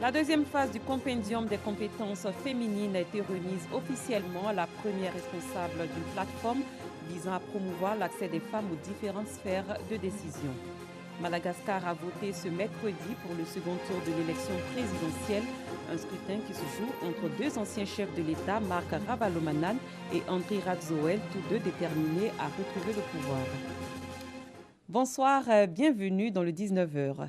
La deuxième phase du compendium des compétences féminines a été remise officiellement à la première responsable d'une plateforme visant à promouvoir l'accès des femmes aux différentes sphères de décision. Madagascar a voté ce mercredi pour le second tour de l'élection présidentielle, un scrutin qui se joue entre deux anciens chefs de l'État, Marc Ravalomanan et Andry Rajoelina, tous deux déterminés à retrouver le pouvoir. Bonsoir, bienvenue dans le 19h.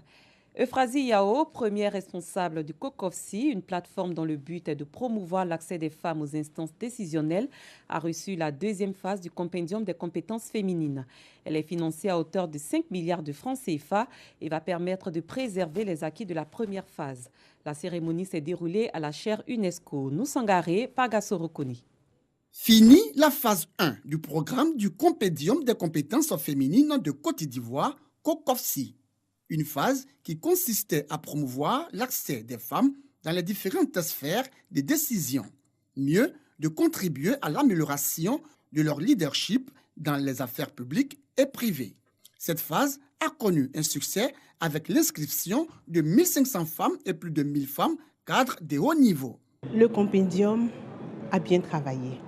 Euphrasie Yao, première responsable du COCOFSI, une plateforme dont le but est de promouvoir l'accès des femmes aux instances décisionnelles, a reçu la deuxième phase du compendium des compétences féminines. Elle est financée à hauteur de 5 milliards de francs CFA et va permettre de préserver les acquis de la première phase. La cérémonie s'est déroulée à la chaire UNESCO. Nous Sangaré, Pagaso Rokoni. Fini la phase 1 du programme du compendium des compétences féminines de Côte d'Ivoire, COCOFSI. Une phase qui consistait à promouvoir l'accès des femmes dans les différentes sphères de décision, mieux de contribuer à l'amélioration de leur leadership dans les affaires publiques et privées. Cette phase a connu un succès avec l'inscription de 1500 femmes et plus de 1000 femmes cadres de haut niveau. Le compendium a bien travaillé.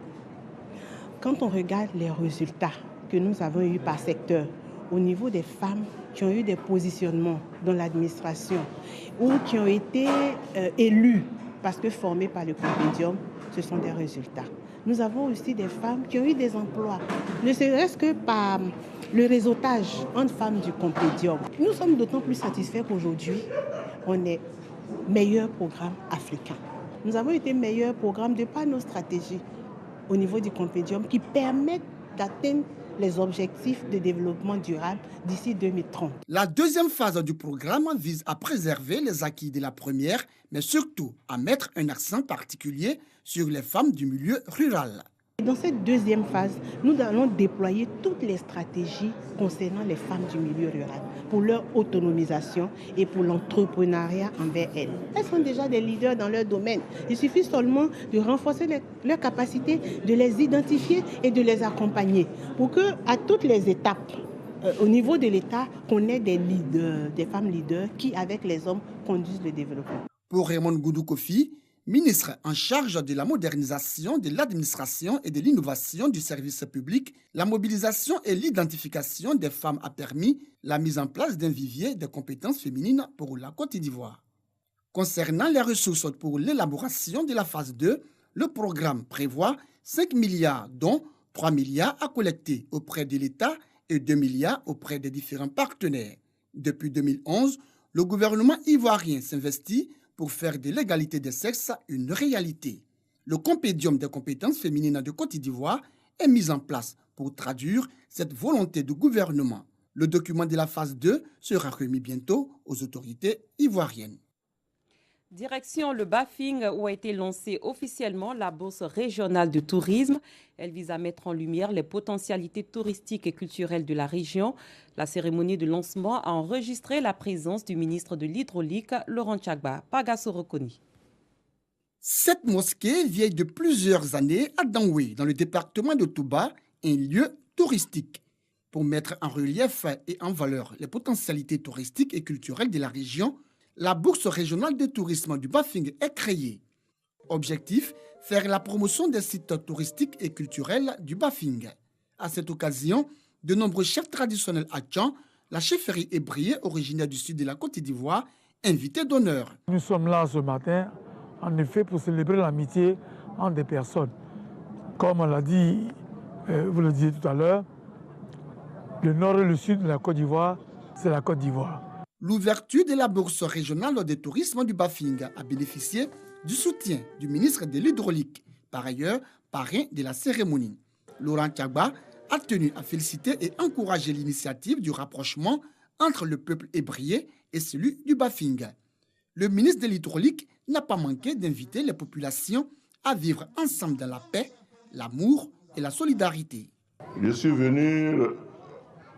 Quand on regarde les résultats que nous avons eus par secteur, au niveau des femmes qui ont eu des positionnements dans l'administration ou qui ont été élues parce que formées par le compendium, ce sont des résultats. Nous avons aussi des femmes qui ont eu des emplois, ne serait-ce que par le réseautage entre femmes du compendium. Nous sommes d'autant plus satisfaits qu'aujourd'hui, on est meilleur programme africain. Nous avons été meilleur programme de par nos stratégies au niveau du compendium qui permettent d'atteindre les objectifs de développement durable d'ici 2030. La deuxième phase du programme vise à préserver les acquis de la première, mais surtout à mettre un accent particulier sur les femmes du milieu rural. Dans cette deuxième phase, nous allons déployer toutes les stratégies concernant les femmes du milieu rural pour leur autonomisation et pour l'entrepreneuriat envers elles. Elles sont déjà des leaders dans leur domaine. Il suffit seulement de renforcer leur capacité, de les identifier et de les accompagner pour qu'à toutes les étapes, au niveau de l'État, qu'on ait des leaders, des femmes leaders qui, avec les hommes, conduisent le développement. Pour Raymond Goudou Kofi, ministre en charge de la modernisation de l'administration et de l'innovation du service public, la mobilisation et l'identification des femmes a permis la mise en place d'un vivier de compétences féminines pour la Côte d'Ivoire. Concernant les ressources pour l'élaboration de la phase 2, le programme prévoit 5 milliards, dont 3 milliards à collecter auprès de l'État et 2 milliards auprès des différents partenaires. Depuis 2011, le gouvernement ivoirien s'investit pour faire de l'égalité des sexes une réalité. Le compendium des compétences féminines de Côte d'Ivoire est mis en place pour traduire cette volonté du gouvernement. Le document de la phase 2 sera remis bientôt aux autorités ivoiriennes. Direction le Bafing où a été lancée officiellement la bourse régionale de tourisme. Elle vise à mettre en lumière les potentialités touristiques et culturelles de la région. La cérémonie de lancement a enregistré la présence du ministre de l'Hydraulique, Laurent Tchagba. Pagaso Rokoni. Cette mosquée, vieille de plusieurs années, à Danoué, dans le département de Touba, est un lieu touristique. Pour mettre en relief et en valeur les potentialités touristiques et culturelles de la région, la bourse régionale de tourisme du Bafing est créée. Objectif, faire la promotion des sites touristiques et culturels du Bafing. À cette occasion, de nombreux chefs traditionnels Atchan, la chefferie ébriée originaire du sud de la Côte d'Ivoire, invités d'honneur. Nous sommes là ce matin, en effet, pour célébrer l'amitié entre des personnes. Comme on l'a dit, vous le disiez tout à l'heure, le nord et le sud de la Côte d'Ivoire, c'est la Côte d'Ivoire. L'ouverture de la bourse régionale de tourisme du Bafing a bénéficié du soutien du ministre de l'Hydraulique, par ailleurs parrain de la cérémonie. Laurent Tchagba a tenu à féliciter et encourager l'initiative du rapprochement entre le peuple ébrié et celui du Bafing. Le ministre de l'Hydraulique n'a pas manqué d'inviter les populations à vivre ensemble dans la paix, l'amour et la solidarité. Je suis venu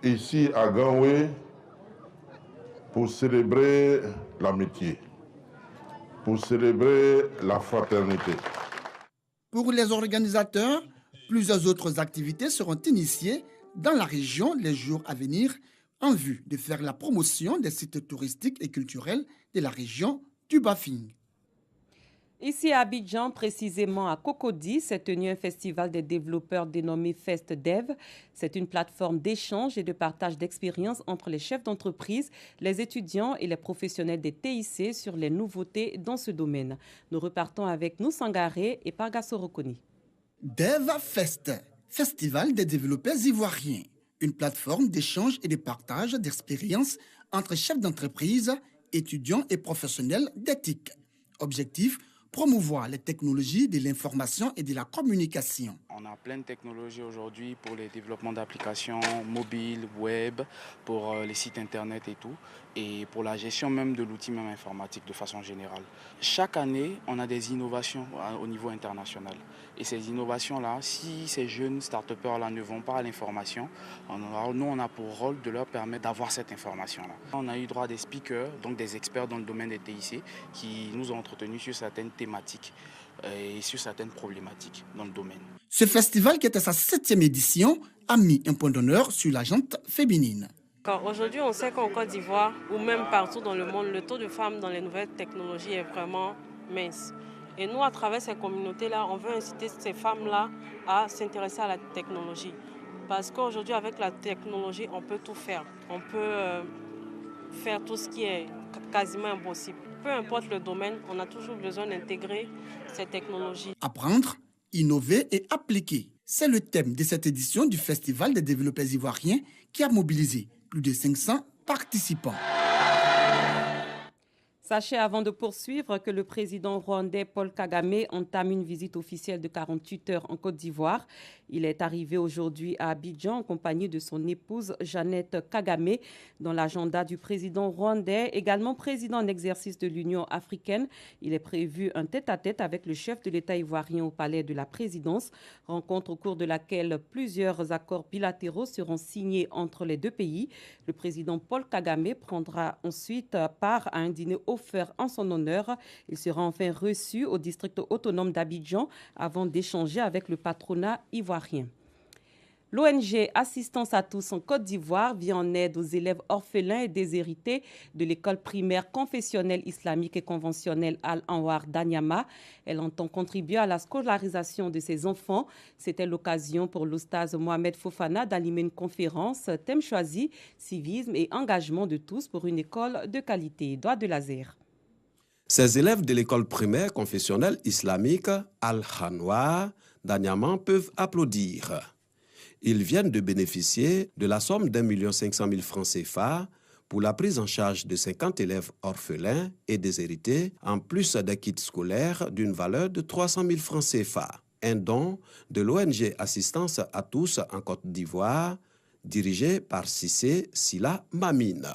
ici à Ganoué pour célébrer l'amitié, pour célébrer la fraternité. Pour les organisateurs, plusieurs autres activités seront initiées dans la région les jours à venir en vue de faire la promotion des sites touristiques et culturels de la région du Bafing. Ici à Abidjan, précisément à Cocody, s'est tenu un festival des développeurs dénommé FestDev. C'est une plateforme d'échange et de partage d'expériences entre les chefs d'entreprise, les étudiants et les professionnels des TIC sur les nouveautés dans ce domaine. Nous repartons avec nous Sangaré et Parga Sorokoni. Dev Fest, Festival des développeurs ivoiriens, une plateforme d'échange et de partage d'expériences entre chefs d'entreprise, étudiants et professionnels d'éthique. Objectif, promouvoir les technologies de l'information et de la communication. On a plein de technologies aujourd'hui pour les développements d'applications mobiles, web, pour les sites internet et tout, et pour la gestion même de l'outil même informatique de façon générale. Chaque année, on a des innovations au niveau international. Et ces innovations-là, si ces jeunes start-upers-là ne vont pas à l'information, nous, on a pour rôle de leur permettre d'avoir cette information-là. On a eu droit à des speakers, donc des experts dans le domaine des TIC, qui nous ont entretenus sur certaines thématiques et sur certaines problématiques dans le domaine. Ce festival, qui est à sa 7e édition, a mis un point d'honneur sur la gente féminine. Aujourd'hui, on sait qu'en Côte d'Ivoire ou même partout dans le monde, le taux de femmes dans les nouvelles technologies est vraiment mince. Et nous, à travers ces communautés-là, on veut inciter ces femmes-là à s'intéresser à la technologie. Parce qu'aujourd'hui, avec la technologie, on peut tout faire. On peut faire tout ce qui est quasiment impossible. Peu importe le domaine, on a toujours besoin d'intégrer ces technologies. Apprendre, innover et appliquer. C'est le thème de cette édition du Festival des développeurs ivoiriens qui a mobilisé plus de 500 participants. Sachez avant de poursuivre que le président rwandais Paul Kagame entame une visite officielle de 48 heures en Côte d'Ivoire. Il est arrivé aujourd'hui à Abidjan en compagnie de son épouse Jeannette Kagame. Dans l'agenda du président rwandais, également président en exercice de l'Union africaine, il est prévu un tête-à-tête avec le chef de l'État ivoirien au palais de la présidence. Rencontre au cours de laquelle plusieurs accords bilatéraux seront signés entre les deux pays. Le président Paul Kagame prendra ensuite part à un dîner offert en son honneur. Il sera enfin reçu au district autonome d'Abidjan avant d'échanger avec le patronat ivoirien. L'ONG Assistance à tous en Côte d'Ivoire vient en aide aux élèves orphelins et déshérités de l'école primaire confessionnelle islamique et conventionnelle Al-Anwar d'Anyama. Elle entend contribuer à la scolarisation de ses enfants. C'était l'occasion pour l'oustaz Mohamed Fofana d'animer une conférence, thème choisi, civisme et engagement de tous pour une école de qualité. Doigt de laser. Ces élèves de l'école primaire confessionnelle islamique Al-Anwar d'Anyama peuvent applaudir. Ils viennent de bénéficier de la somme d'1 500 000 francs CFA pour la prise en charge de 50 élèves orphelins et déshérités, en plus des kits scolaires d'une valeur de 300 000 francs CFA. Un don de l'ONG Assistance à tous en Côte d'Ivoire, dirigée par Cissé Sila Mamine.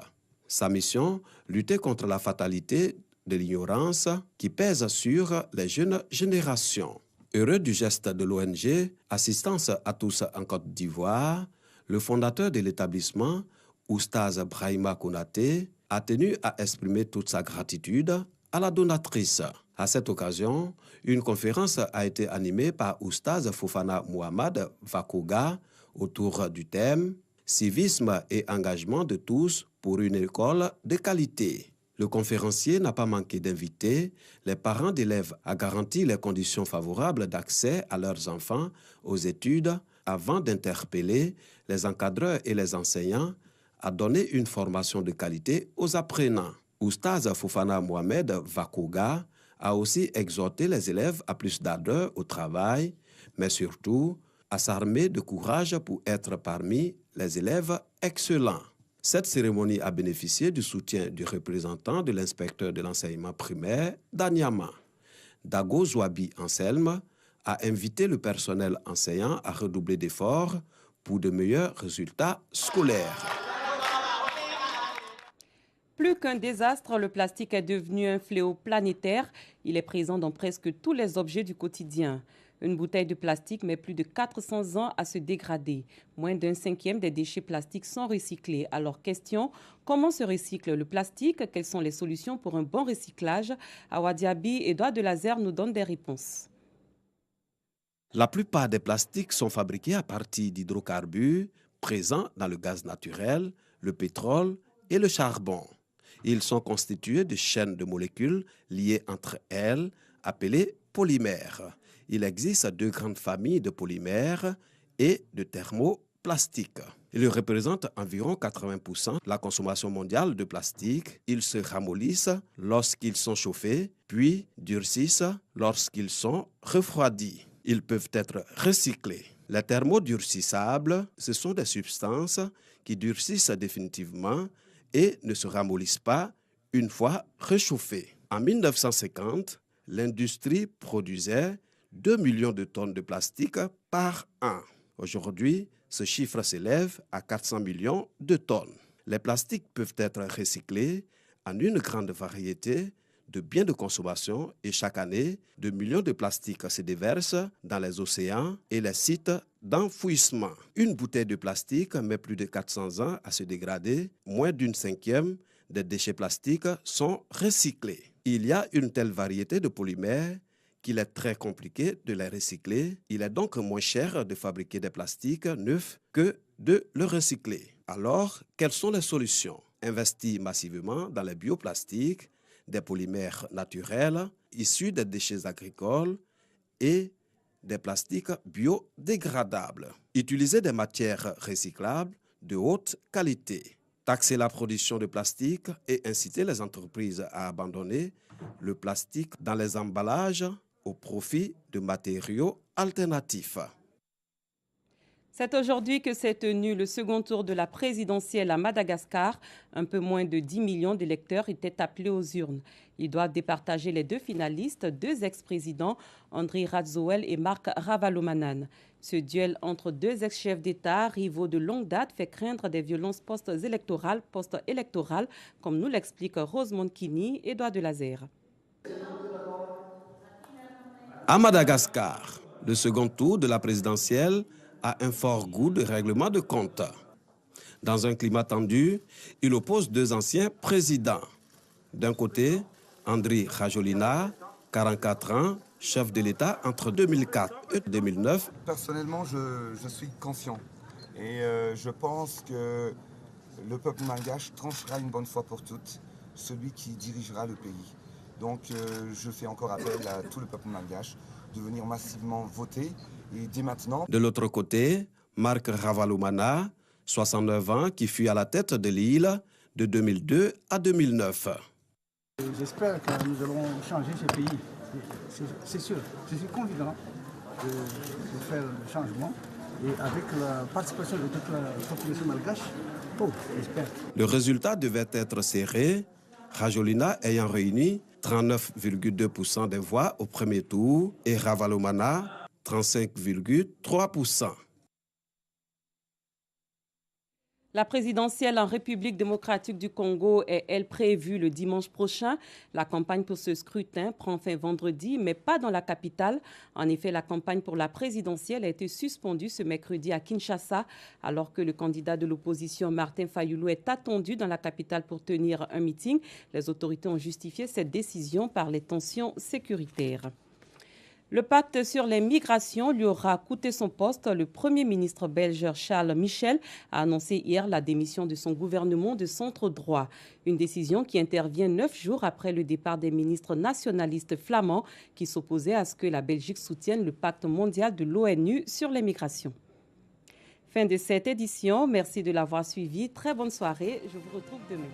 Sa mission, lutter contre la fatalité de l'ignorance qui pèse sur les jeunes générations. Heureux du geste de l'ONG Assistance à tous en Côte d'Ivoire, le fondateur de l'établissement, Oustaz Brahima Konaté, a tenu à exprimer toute sa gratitude à la donatrice. À cette occasion, une conférence a été animée par Oustaz Fofana Mohamed Vakouga autour du thème « Civisme et engagement de tous pour une école de qualité ». Le conférencier n'a pas manqué d'inviter les parents d'élèves à garantir les conditions favorables d'accès à leurs enfants aux études avant d'interpeller les encadreurs et les enseignants à donner une formation de qualité aux apprenants. Oustaz Fofana Mohamed Vakouga a aussi exhorté les élèves à plus d'ardeur au travail, mais surtout à s'armer de courage pour être parmi les élèves excellents. Cette cérémonie a bénéficié du soutien du représentant de l'inspecteur de l'enseignement primaire d'Anyama. Dago Zouabi Anselme a invité le personnel enseignant à redoubler d'efforts pour de meilleurs résultats scolaires. Plus qu'un désastre, le plastique est devenu un fléau planétaire. Il est présent dans presque tous les objets du quotidien. Une bouteille de plastique met plus de 400 ans à se dégrader. Moins d'un cinquième des déchets plastiques sont recyclés. Alors, question, comment se recycle le plastique? Quelles sont les solutions pour un bon recyclage? Awa Diaby et Doigt de Laser nous donnent des réponses. La plupart des plastiques sont fabriqués à partir d'hydrocarbures présents dans le gaz naturel, le pétrole et le charbon. Ils sont constitués de chaînes de molécules liées entre elles appelés polymères. Il existe deux grandes familles de polymères et de thermoplastiques. Ils représentent environ 80% de la consommation mondiale de plastique. Ils se ramollissent lorsqu'ils sont chauffés, puis durcissent lorsqu'ils sont refroidis. Ils peuvent être recyclés. Les thermodurcissables, ce sont des substances qui durcissent définitivement et ne se ramollissent pas une fois réchauffées. En 1950, l'industrie produisait 2 millions de tonnes de plastique par an. Aujourd'hui, ce chiffre s'élève à 400 millions de tonnes. Les plastiques peuvent être recyclés en une grande variété de biens de consommation et chaque année, 2 millions de plastiques se déversent dans les océans et les sites d'enfouissement. Une bouteille de plastique met plus de 400 ans à se dégrader. Moins d'une cinquième des déchets plastiques sont recyclés. Il y a une telle variété de polymères qu'il est très compliqué de les recycler. Il est donc moins cher de fabriquer des plastiques neufs que de le recycler. Alors, quelles sont les solutions? Investir massivement dans les bioplastiques, des polymères naturels issus des déchets agricoles et des plastiques biodégradables. Utiliser des matières recyclables de haute qualité. Taxer la production de plastique et inciter les entreprises à abandonner le plastique dans les emballages au profit de matériaux alternatifs. C'est aujourd'hui que s'est tenu le second tour de la présidentielle à Madagascar. Un peu moins de 10 millions d'électeurs étaient appelés aux urnes. Ils doivent départager les deux finalistes, deux ex-présidents, Andry Rajoelina et Marc Ravalomanana. Ce duel entre deux ex-chefs d'État, rivaux de longue date, fait craindre des violences post-électorales, comme nous l'explique Rosemont Kini et Edouard Delazer. À Madagascar, le second tour de la présidentielle a un fort goût de règlement de compte. Dans un climat tendu, il oppose deux anciens présidents. D'un côté, Andry Rajoelina, 44 ans, chef de l'État entre 2004 et 2009. Personnellement, je suis conscient et je pense que le peuple malgache tranchera une bonne fois pour toutes celui qui dirigera le pays. Donc je fais encore appel à tout le peuple malgache de venir massivement voter et dès maintenant. De l'autre côté, Marc Ravalomanana, 69 ans, qui fut à la tête de l'île de 2002 à 2009. J'espère que nous allons changer ce pays, c'est sûr. Je suis confiant de faire le changement et avec la participation de toute la population malgache, j'espère. Le résultat devait être serré, Rajoelina ayant réuni 39,2% des voix au premier tour et Ravalomanana 35,3%. La présidentielle en République démocratique du Congo est, elle, prévue le dimanche prochain. La campagne pour ce scrutin prend fin vendredi, mais pas dans la capitale. En effet, la campagne pour la présidentielle a été suspendue ce mercredi à Kinshasa, alors que le candidat de l'opposition, Martin Fayulu, est attendu dans la capitale pour tenir un meeting. Les autorités ont justifié cette décision par les tensions sécuritaires. Le pacte sur les migrations lui aura coûté son poste. Le Premier ministre belge Charles Michel a annoncé hier la démission de son gouvernement de centre droit. Une décision qui intervient 9 jours après le départ des ministres nationalistes flamands qui s'opposaient à ce que la Belgique soutienne le pacte mondial de l'ONU sur les migrations. Fin de cette édition. Merci de l'avoir suivi. Très bonne soirée. Je vous retrouve demain.